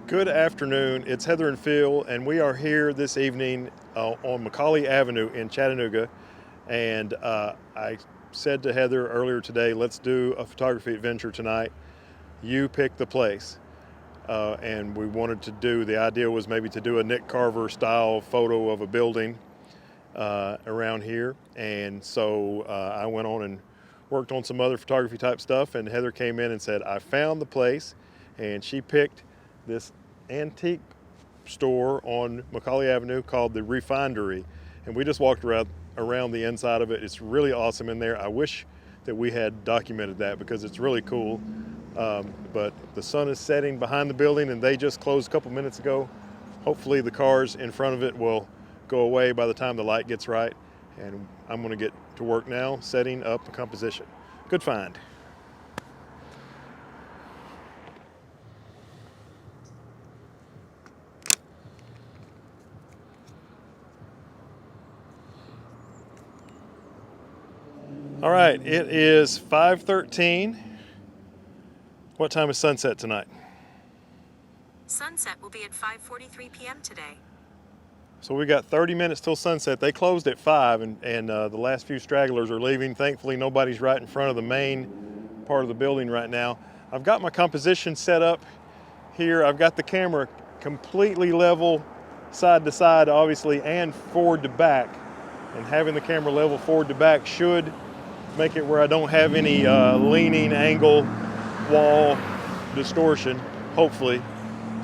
Good afternoon, it's Heather and Phil, and we are here this evening on Macaulay Avenue in Chattanooga. And I said to Heather earlier today, let's do a photography adventure tonight. You pick the place. And we wanted to do, the idea was maybe to do a Nick Carver style photo of a building around here. And so I went on and worked on some other photography type stuff, and Heather came in and said, I found the place, and she picked this antique store on Macaulay Avenue called the Refindery. And we just walked around the inside of it. It's really awesome in there. I wish that we had documented that because it's really cool. But the sun is setting behind the building, and they just closed a couple minutes ago. Hopefully the cars in front of it will go away by the time the light gets right. And I'm going to get to work now setting up a composition. Good find. All right, it is 5:13. What time is sunset tonight? Sunset will be at 5:43 p.m. today. So we got 30 minutes till sunset. They closed at 5, and the last few stragglers are leaving. Thankfully, nobody's right in front of the main part of the building right now. I've got my composition set up here. I've got the camera completely level side to side, obviously, and forward to back. And having the camera level forward to back should make it where I don't have any leaning angle wall distortion, hopefully.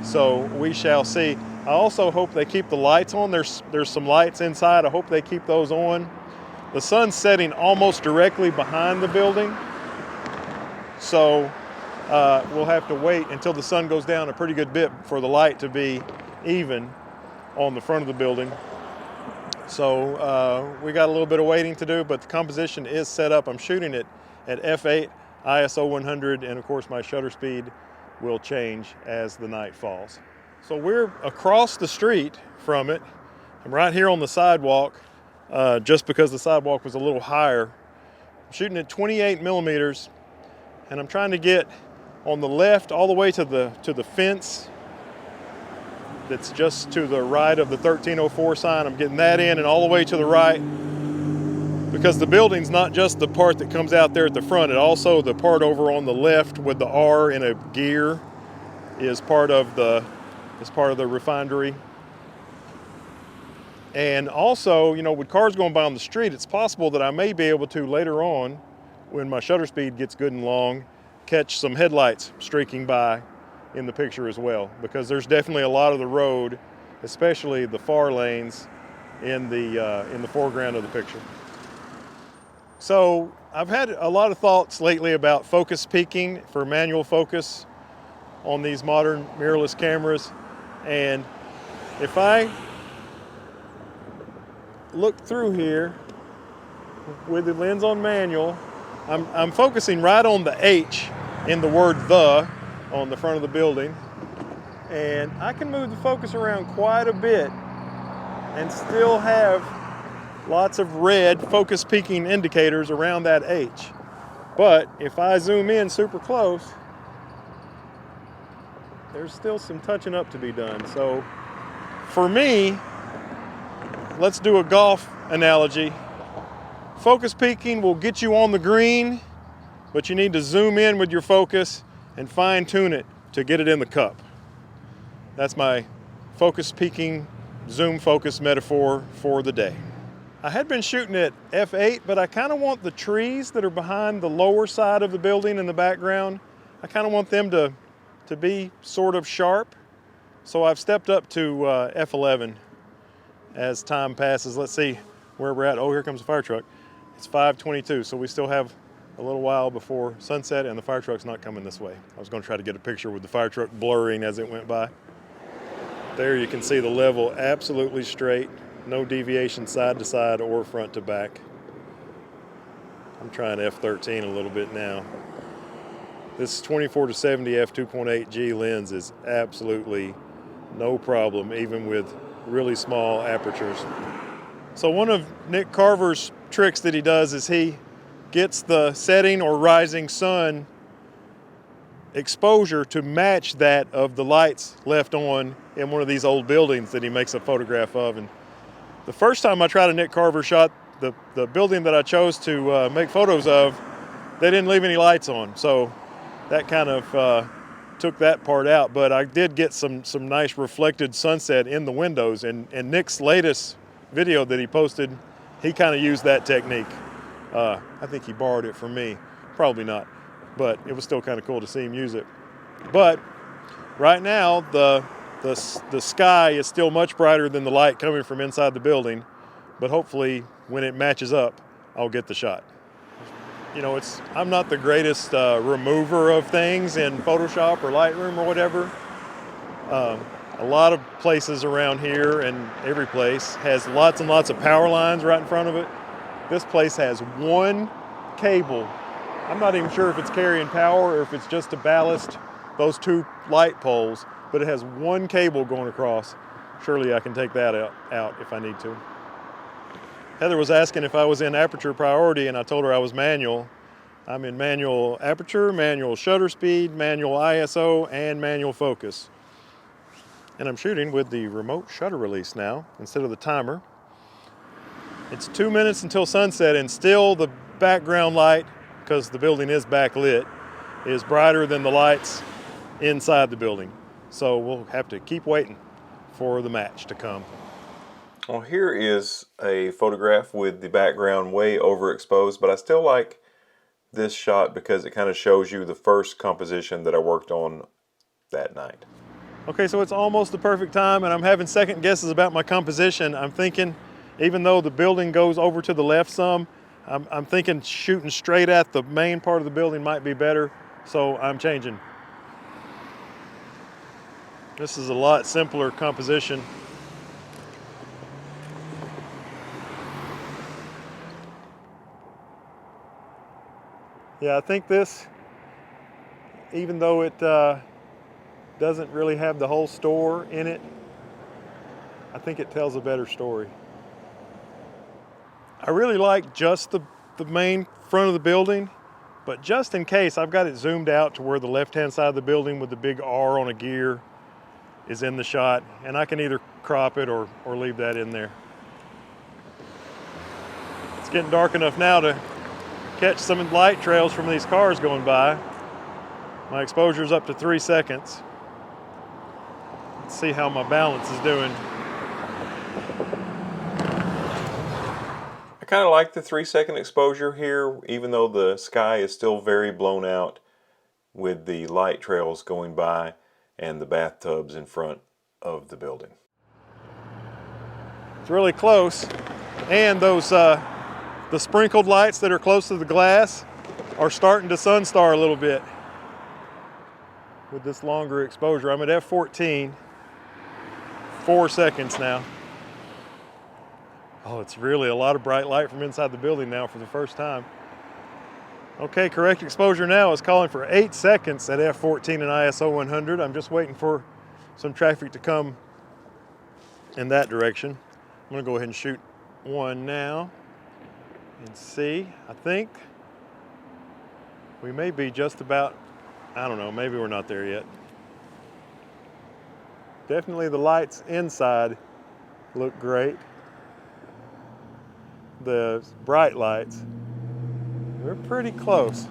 So we shall see. I also hope they keep the lights on. There's some lights inside. I hope they keep those on. The sun's setting almost directly behind the building. So we'll have to wait until the sun goes down a pretty good bit for the light to be even on the front of the building. So we got a little bit of waiting to do, but the composition is set up. I'm shooting it at f8, ISO 100, and of course my shutter speed will change as the night falls. So we're across the street from it. I'm right here on the sidewalk, just because the sidewalk was a little higher. I'm shooting at 28 millimeters, and I'm trying to get on the left all the way to the fence that's just to the right of the 1304 sign. I'm getting that in and all the way to the right, because the building's not just the part that comes out there at the front, it also the part over on the left with the R in a gear is part of the refinery. And also, you know, with cars going by on the street, it's possible that I may be able to later on, when my shutter speed gets good and long, catch some headlights streaking by in the picture as well, because there's definitely a lot of the road, especially the far lanes, in the foreground of the picture. So I've had a lot of thoughts lately about focus peaking for manual focus on these modern mirrorless cameras, and if I look through here with the lens on manual, I'm focusing right on the H in the word "the" on the front of the building, and I can move the focus around quite a bit and still have lots of red focus peaking indicators around that H. But if I zoom in super close, there's still some touching up to be done. So for me, let's do a golf analogy. Focus peaking will get you on the green, but you need to zoom in with your focus and fine tune it to get it in the cup. That's my focus peaking, zoom focus metaphor for the day. I had been shooting at f8, but I kind of want the trees that are behind the lower side of the building in the background, I kind of want them to be sort of sharp. So I've stepped up to f11 as time passes. Let's see where we're at. Oh, here comes the fire truck. It's 5:22, so we still have a little while before sunset, and the fire truck's not coming this way. I was going to try to get a picture with the fire truck blurring as it went by. There you can see the level absolutely straight, no deviation side to side or front to back. I'm trying f13 a little bit now. This 24-70 f2.8G lens is absolutely no problem, even with really small apertures. So one of Nick Carver's tricks that he does is he gets the setting or rising sun exposure to match that of the lights left on in one of these old buildings that he makes a photograph of. And the first time I tried a Nick Carver shot, the building that I chose to make photos of, they didn't leave any lights on. So that kind of took that part out. But I did get some nice reflected sunset in the windows. And Nick's latest video that he posted, he kind of used that technique. I think he borrowed it from me. Probably not. But it was still kind of cool to see him use it. But right now, the sky is still much brighter than the light coming from inside the building. But hopefully, when it matches up, I'll get the shot. You know, I'm not the greatest remover of things in Photoshop or Lightroom or whatever. A lot of places around here, and every place, has lots and lots of power lines right in front of it. This place has one cable. I'm not even sure if it's carrying power or if it's just to ballast those two light poles, but it has one cable going across. Surely I can take that out if I need to. Heather was asking if I was in aperture priority, and I told her I was manual. I'm in manual aperture, manual shutter speed, manual ISO, and manual focus. And I'm shooting with the remote shutter release now instead of the timer. It's 2 minutes until sunset, and still the background light, because the building is backlit, is brighter than the lights inside the building. So we'll have to keep waiting for the match to come. Well, here is a photograph with the background way overexposed, but I still like this shot because it kind of shows you the first composition that I worked on that night. Okay, so it's almost the perfect time, and I'm having second guesses about my composition. I'm thinking, even though the building goes over to the left some, I'm thinking shooting straight at the main part of the building might be better, so I'm changing. This is a lot simpler composition. Yeah, I think this, even though it doesn't really have the whole store in it, I think it tells a better story. I really like just the main front of the building, but just in case, I've got it zoomed out to where the left-hand side of the building with the big R on a gear is in the shot, and I can either crop it or leave that in there. It's getting dark enough now to catch some light trails from these cars going by. My exposure's up to 3 seconds. Let's see how my balance is doing. I kind of like the 3-second exposure here, even though the sky is still very blown out with the light trails going by and the bathtubs in front of the building. It's really close, and those the sprinkled lights that are close to the glass are starting to sunstar a little bit with this longer exposure. I'm at f14, 4 seconds now. Oh, it's really a lot of bright light from inside the building now for the first time. Okay, correct exposure now is calling for 8 seconds at f14 and ISO 100. I'm just waiting for some traffic to come in that direction. I'm gonna go ahead and shoot one now and see. I think we may be just about, I don't know, maybe we're not there yet. Definitely the lights inside look great. The bright lights, we're pretty close.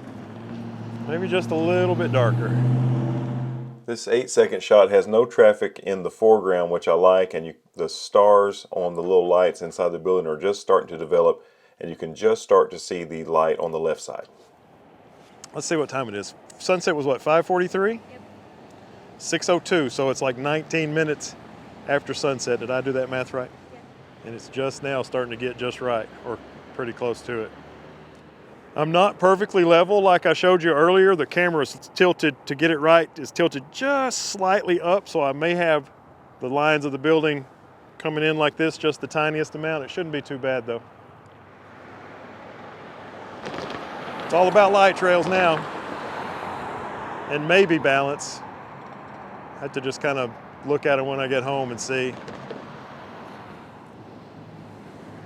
Maybe just a little bit darker. This 8-second shot has no traffic in the foreground, which I like, and the stars on the little lights inside the building are just starting to develop, and you can just start to see the light on the left side. Let's see what time it is. Sunset was what, 5:43? Yep. 6:02, so it's like 19 minutes after sunset. Did I do that math right? Yep. And it's just now starting to get just right, or pretty close to it. I'm not perfectly level like I showed you earlier. The camera is tilted, to get it right, is tilted just slightly up, so I may have the lines of the building coming in like this, just the tiniest amount. It shouldn't be too bad though. It's all about light trails now, and maybe balance. I have to just kind of look at it when I get home and see.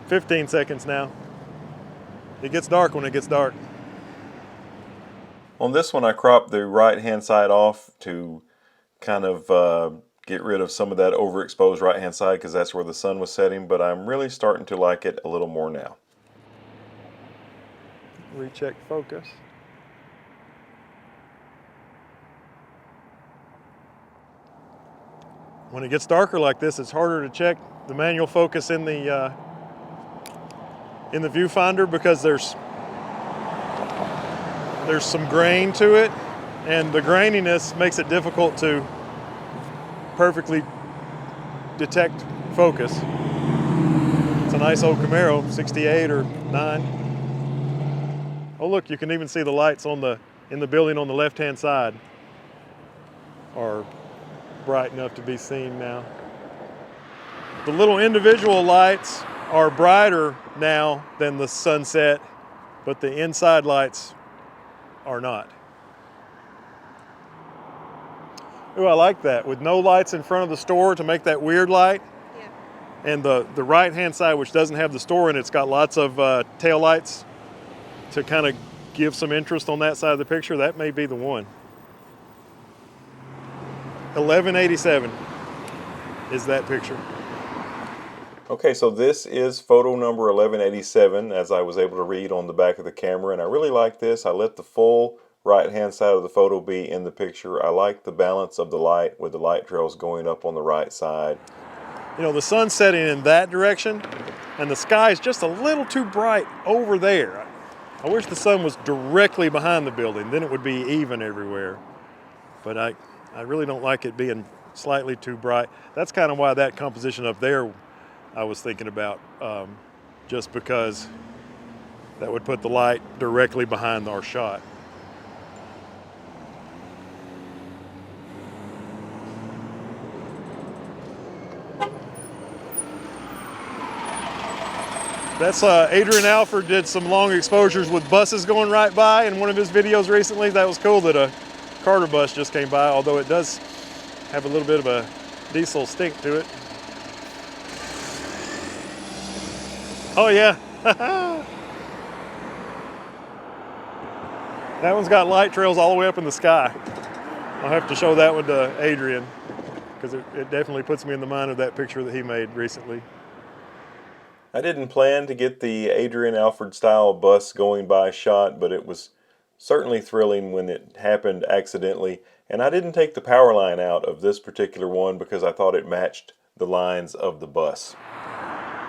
15 seconds now. It gets dark when it gets dark. On this one, I cropped the right-hand side off to kind of get rid of some of that overexposed right-hand side because that's where the sun was setting, but I'm really starting to like it a little more now. Recheck focus. When it gets darker like this, it's harder to check the manual focus in the viewfinder because there's some grain to it, and the graininess makes it difficult to perfectly detect focus. It's a nice old Camaro, 68 or 9. Oh look, you can even see the lights in the building on the left-hand side are bright enough to be seen now. The little individual lights are brighter now than the sunset, but the inside lights are not. Ooh, I like that. With no lights in front of the store to make that weird light. Yeah. And the right-hand side, which doesn't have the store in it, it's got lots of tail lights to kind of give some interest on that side of the picture. That may be the one. 1187 is that picture. Okay, so this is photo number 1187, as I was able to read on the back of the camera, and I really like this. I let the full right-hand side of the photo be in the picture. I like the balance of the light with the light trails going up on the right side. You know, the sun's setting in that direction, and the sky is just a little too bright over there. I wish the sun was directly behind the building, then it would be even everywhere. But I really don't like it being slightly too bright. That's kind of why that composition up there I was thinking about, just because that would put the light directly behind our shot. That's Adrian Alford did some long exposures with buses going right by in one of his videos recently. That was cool that a Carter bus just came by, although it does have a little bit of a diesel stink to it. Oh yeah. That one's got light trails all the way up in the sky. I'll have to show that one to Adrian because it definitely puts me in the mind of that picture that he made recently. I didn't plan to get the Adrian Alford style bus going by shot, but it was certainly thrilling when it happened accidentally. And I didn't take the power line out of this particular one because I thought it matched the lines of the bus.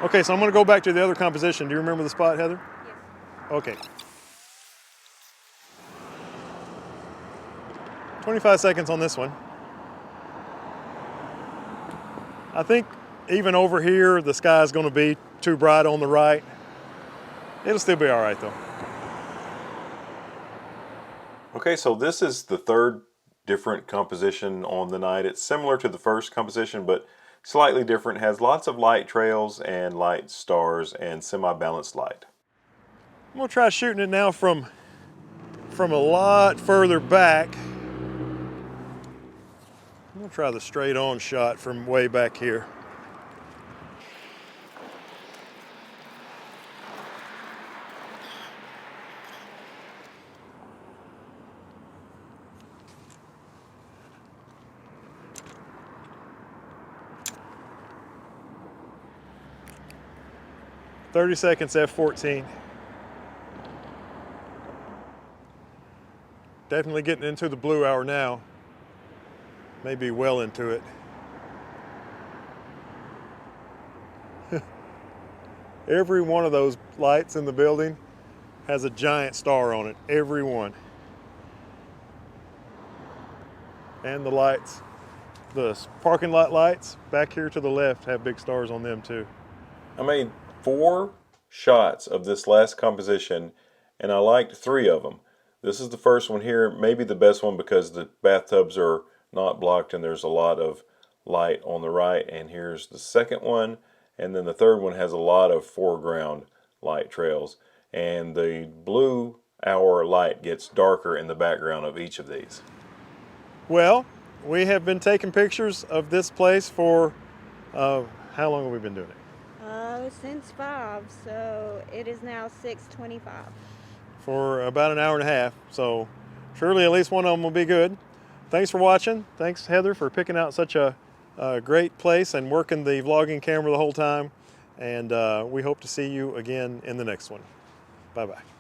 Okay, so I'm going to go back to the other composition. Do you remember the spot, Heather? Yes. Okay. 25 seconds on this one. I think even over here, the sky is going to be too bright on the right. It'll still be all right though. Okay, so this is the third different composition on the night. It's similar to the first composition, but slightly different. It has lots of light trails and light stars and semi-balanced light. I'm going to try shooting it now from a lot further back. I'm going to try the straight on shot from way back here. "30 seconds F14. Definitely getting into the blue hour now. Maybe well into it. Every one of those lights in the building has a giant star on it. Every one. And the lights, the parking lot lights back here to the left have big stars on them too. I made 4 shots of this last composition and I liked 3 of them. This is the first one here, maybe the best one because the bathtubs are not blocked and there's a lot of light on the right. And here's the second one, and then the third one has a lot of foreground light trails. And the blue hour light gets darker in the background of each of these. Well, we have been taking pictures of this place for, how long have we been doing it? Since 5, so it is now 6:25. For about an hour and a half. So Surely at least one of them will be good. Thanks for watching. Thanks, Heather, for picking out such a great place and working the vlogging camera the whole time. And we hope to see you again in the next one. Bye-bye.